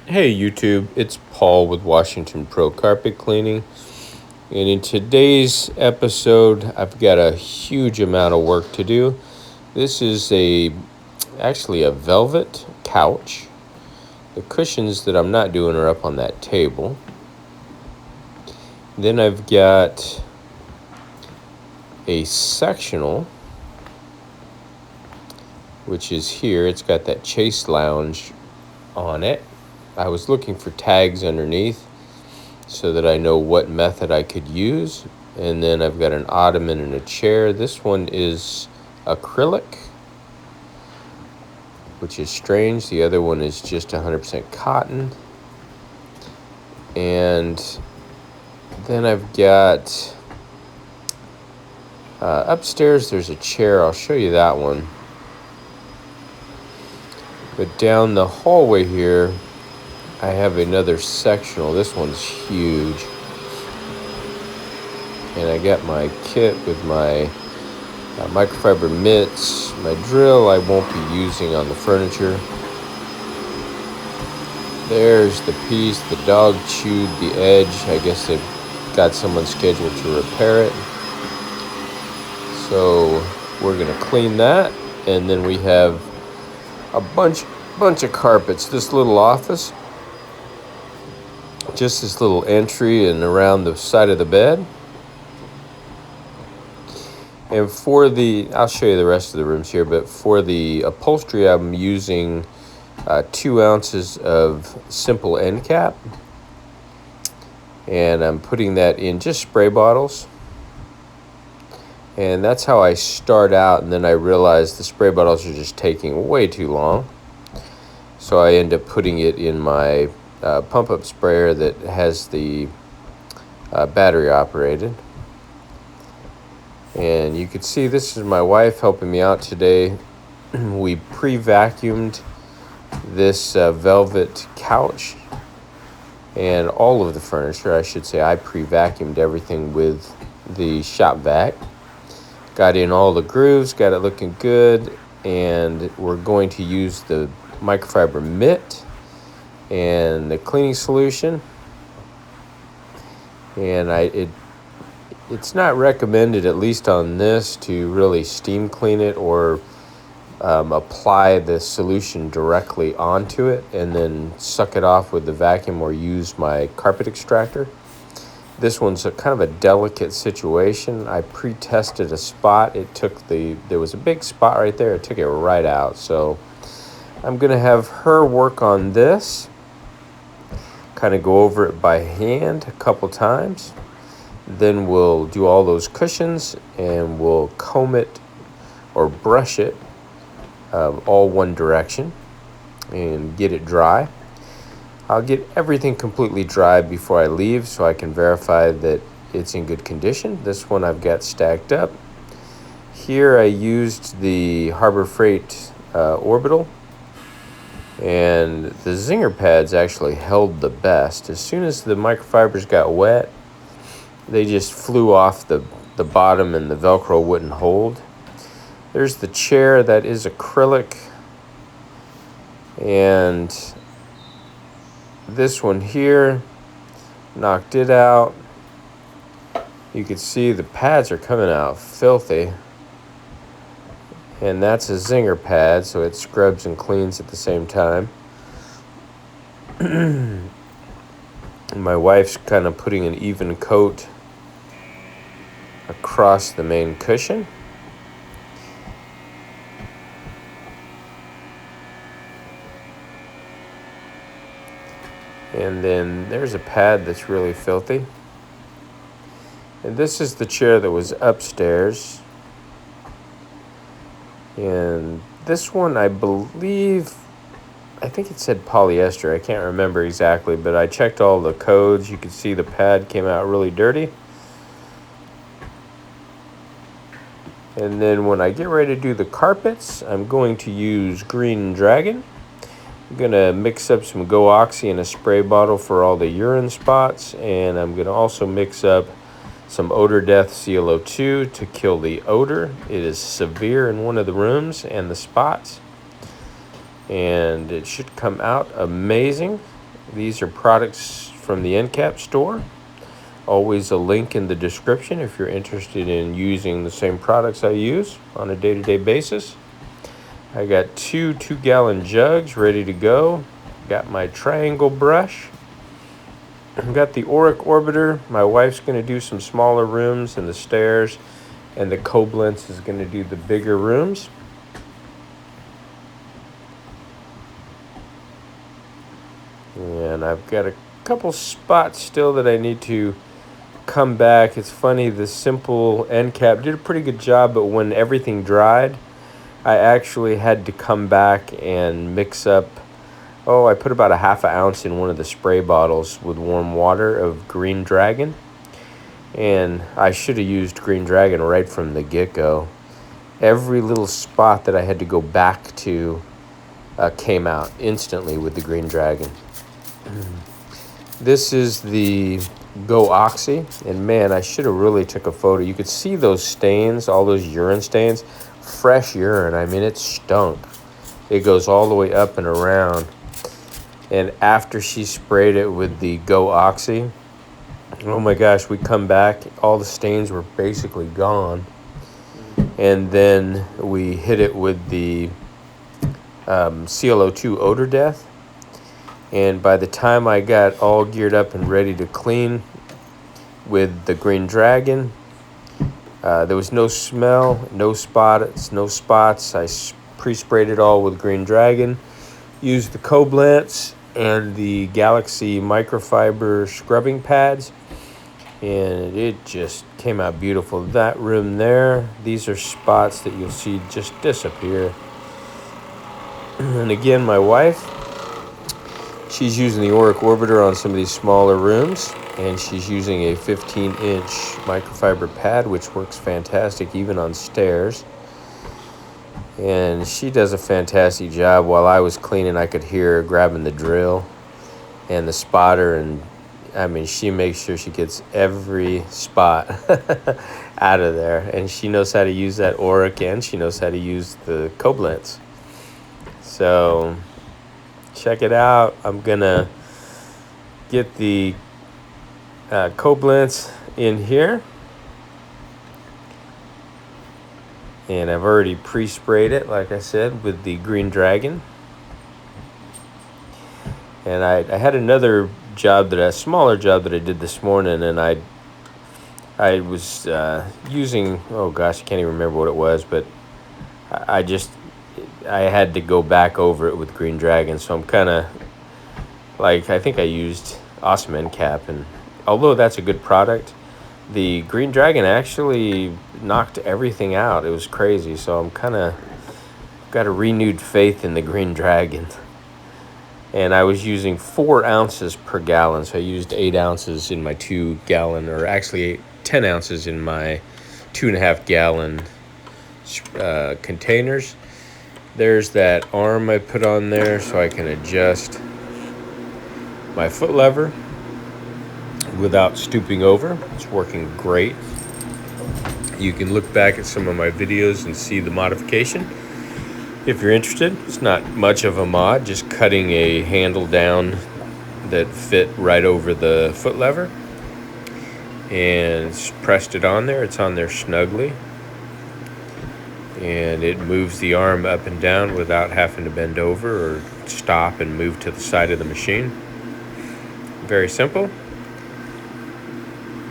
Hey YouTube, it's Paul with Washington Pro Carpet Cleaning. And in today's episode, I've got a huge amount of work to do. This is actually a velvet couch. The cushions that I'm not doing are up on that table. Then I've got a sectional, which is here. It's got that Chase Lounge on it. I was looking for tags underneath so that I know what method I could use. And then I've got an ottoman and a chair. This one is acrylic, which is strange. The other one is just 100% cotton. And then I've got upstairs there's a chair. I'll show you that one. But down the hallway here, I have another sectional. This one's huge. And I got my kit with my microfiber mitts. My drill I won't be using on the furniture. There's the piece. The dog chewed the edge. I guess they've got someone scheduled to repair it. So we're going to clean that. And then we have a bunch of carpets. This little office, just this little entry and around the side of the bed. And I'll show you the rest of the rooms here, but for the upholstery, I'm using 2 ounces of simple end cap. And I'm putting that in just spray bottles. And that's how I start out, and then I realize the spray bottles are just taking way too long. So I end up putting it in my pump-up sprayer that has the battery operated. And you can see this is my wife helping me out today. We pre-vacuumed this velvet couch and all of the furniture. I should say I pre-vacuumed everything with the shop vac. Got in all the grooves, got it looking good, and we're going to use the microfiber mitt and the cleaning solution. And it's not recommended, at least on this, to really steam clean it or apply the solution directly onto it and then suck it off with the vacuum or use my carpet extractor. This one's kind of a delicate situation. I pre-tested a spot. There was a big spot right there. It took it right out. So I'm going to have her work on this, kind of go over it by hand a couple times. Then we'll do all those cushions and we'll comb it or brush it all one direction and get it dry. I'll get everything completely dry before I leave so I can verify that it's in good condition. This one I've got stacked up. Here I used the Harbor Freight Orbital, and the Zinger pads actually held the best. As soon as the microfibers got wet, they just flew off the bottom and the Velcro wouldn't hold. There's the chair that is acrylic, and this one here, knocked it out. You can see the pads are coming out filthy. And that's a Zinger pad, so it scrubs and cleans at the same time. My wife's kind of putting an even coat across the main cushion. And then there's a pad that's really filthy. And this is the chair that was upstairs. And this one, I think it said polyester. I can't remember exactly, but I checked all the codes. You can see the pad came out really dirty. And then when I get ready to do the carpets, I'm going to use Green Dragon. I'm going to mix up some Go Oxy in a spray bottle for all the urine spots. And I'm going to also mix up some Odor Death CLO2 to kill the odor. It is severe in one of the rooms and the spots. And it should come out amazing. These are products from the Encapstore. Always a link in the description if you're interested in using the same products I use on a day-to-day basis. I got two 2-gallon jugs ready to go. Got my triangle brush. Got the Auric Orbiter. My wife's going to do some smaller rooms and the stairs, and the Koblenz is going to do the bigger rooms. And I've got a couple spots still that I need to come back. It's funny, the simple end cap did a pretty good job, but when everything dried, I actually had to come back and mix up, I put about a half an ounce in one of the spray bottles with warm water of Green Dragon. And I should have used Green Dragon right from the get-go. Every little spot that I had to go back to came out instantly with the Green Dragon. This is the Go Oxy, and man, I should have really took a photo. You could see those stains, all those urine stains. Fresh urine, I mean, it stunk. It goes all the way up and around. And after she sprayed it with the Go Oxy, oh my gosh, we come back, all the stains were basically gone. And then we hit it with the ClO2 odor death. And by the time I got all geared up and ready to clean with the Green Dragon, there was no smell, no spots. I pre-sprayed it all with Green Dragon, used the Koblenz and the Galaxy microfiber scrubbing pads, and it just came out beautiful. That room there, these are spots that you'll see just disappear. And again, my wife, she's using the Auric Orbiter on some of these smaller rooms, and she's using a 15-inch microfiber pad, which works fantastic even on stairs. And she does a fantastic job. While I was cleaning, I could hear her grabbing the drill and the spotter, and I mean, she makes sure she gets every spot out of there. And she knows how to use that Auric, and she knows how to use the Koblenz. So check it out. I'm gonna get the Koblenz in here, and I've already pre-sprayed it, like I said, with the Green Dragon. And I had another job, a smaller job that I did this morning, and I was using, oh gosh, I can't even remember what it was, but I had to go back over it with Green Dragon, so I'm kind of like, I think I used Awesome End Cap, and although that's a good product, the Green Dragon actually knocked everything out. It was crazy, so I'm kind of got a renewed faith in the Green Dragon. And I was using 4 ounces per gallon, so I used 8 ounces in my 2-gallon, or actually 10 ounces in my 2.5-gallon containers. There's that arm I put on there so I can adjust my foot lever without stooping over. It's working great. You can look back at some of my videos and see the modification if you're interested. It's not much of a mod, just cutting a handle down that fit right over the foot lever, and pressed it on there. It's on there snugly, and it moves the arm up and down without having to bend over or stop and move to the side of the machine. Very simple.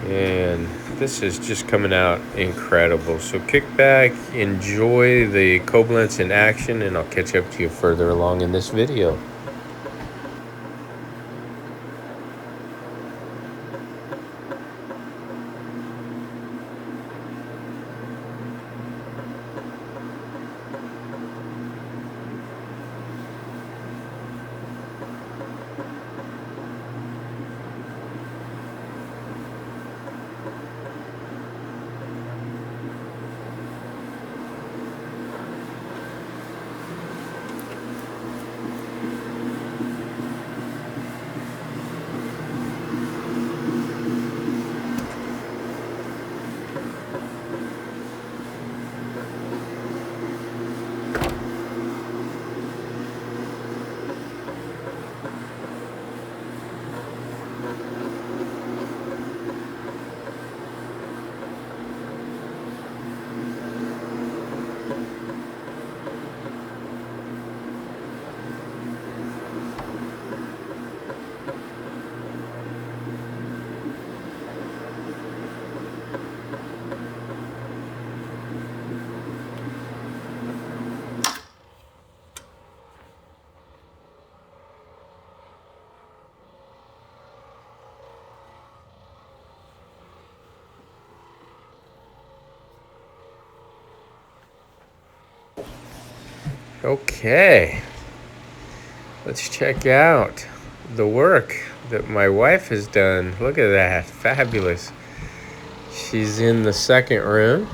And this is just coming out incredible. So kick back, enjoy the Koblenz in action, and I'll catch up to you further along in this video. Okay, let's check out the work that my wife has done. Look at that, fabulous. She's in the second room.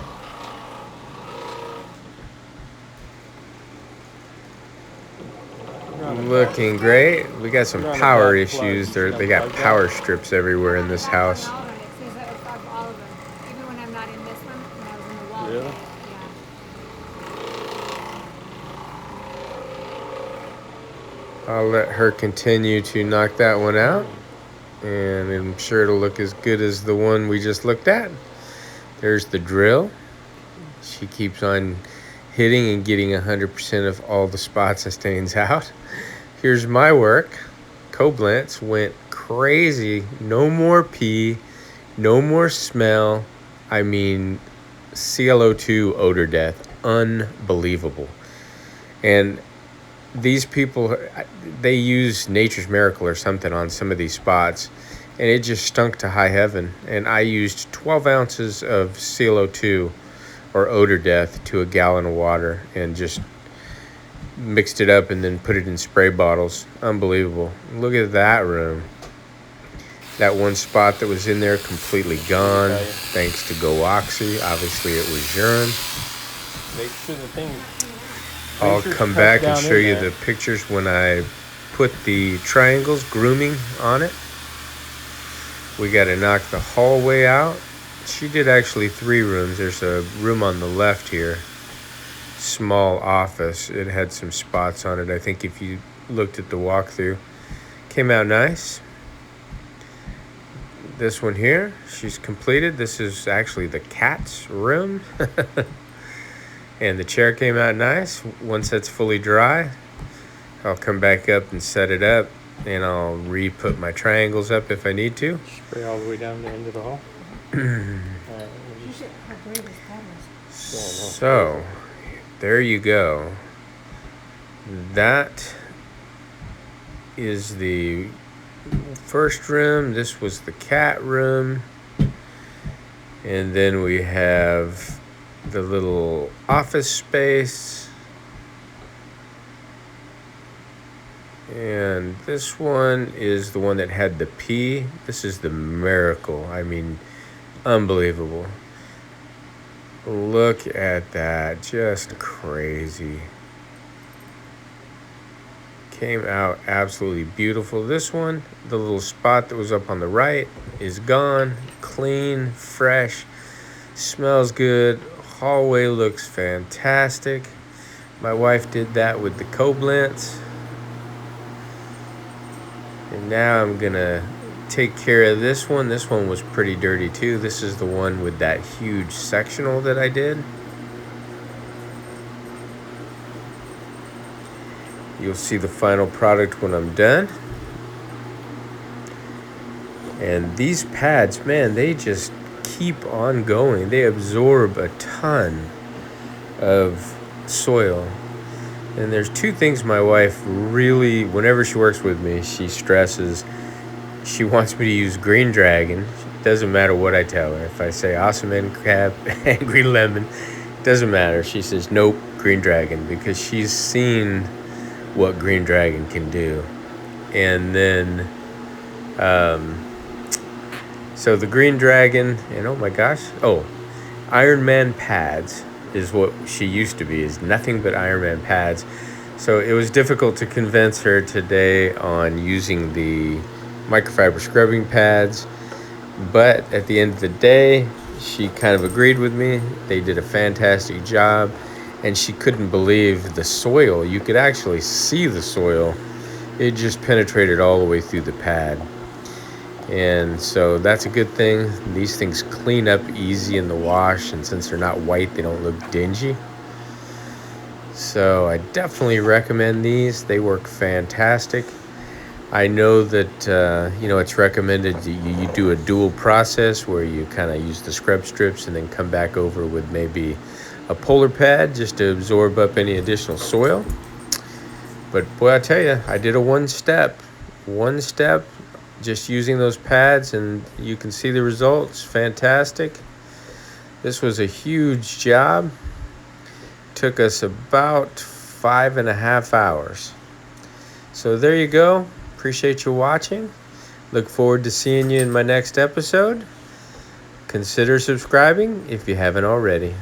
Looking great. We got some power issues. They got power strips everywhere in this house. Even when I'm not in this one, when I was in the wall. Really? Yeah. I'll let her continue to knock that one out, and I'm sure it'll look as good as the one we just looked at. There's the drill. She keeps on hitting and getting 100% of all the spots and stains out. Here's my work. Koblenz went crazy. No more pee, no more smell. I mean, ClO2 odor death. Unbelievable. And these people, they use Nature's Miracle or something on some of these spots, and it just stunk to high heaven. And I used 12 ounces of ClO2 or odor death to a gallon of water and just mixed it up and then put it in spray bottles. Unbelievable. Look at that room. That one spot that was in there completely gone, thanks to GoOxy. Obviously it was urine. Make sure the thing. I'll come back and show you the pictures when I put the triangles grooming on it. We got to knock the hallway out. She did actually 3 rooms. There's a room on the left here. Small office. It had some spots on it. I think if you looked at the walkthrough, came out nice. This one here, she's completed. This is actually the cat's room. And the chair came out nice. Once that's fully dry, I'll come back up and set it up, and I'll re-put my triangles up if I need to. Spray all the way down the end of the hall. So, there you go. That is the first room. This was the cat room. And then we have the little office space. And this one is the one that had the P. This is the Miracle. I mean, unbelievable. Look at that. Just crazy. Came out absolutely beautiful. This one, the little spot that was up on the right, is gone. Clean, fresh, smells good. Hallway looks fantastic. My wife did that with the Koblenz. And now I'm gonna take care of this one. This one was pretty dirty too. This is the one with that huge sectional that I did. You'll see the final product when I'm done. And these pads, man, they just keep on going. They absorb a ton of soil. And there's 2 things my wife really, whenever she works with me, she stresses. She wants me to use Green Dragon. It doesn't matter what I tell her. If I say awesome end cap and green lemon, it doesn't matter. She says, nope, Green Dragon, because she's seen what Green Dragon can do. And then, so the Green Dragon, and oh my gosh, Iron Man pads is what she used to be, is nothing but Iron Man pads. So it was difficult to convince her today on using the microfiber scrubbing pads, but at the end of the day, she kind of agreed with me. They did a fantastic job, and she couldn't believe the soil. You could actually see the soil. It just penetrated all the way through the pad. And so that's a good thing. These things clean up easy in the wash, and since they're not white, they don't look dingy. So I definitely recommend these. They work fantastic. I know that it's recommended you do a dual process where you kind of use the scrub strips and then come back over with maybe a polar pad just to absorb up any additional soil. But boy, I tell you, I did a one step, just using those pads, and you can see the results. Fantastic. This was a huge job. Took us about 5.5 hours. So there you go. Appreciate you watching. Look forward to seeing you in my next episode. Consider subscribing if you haven't already.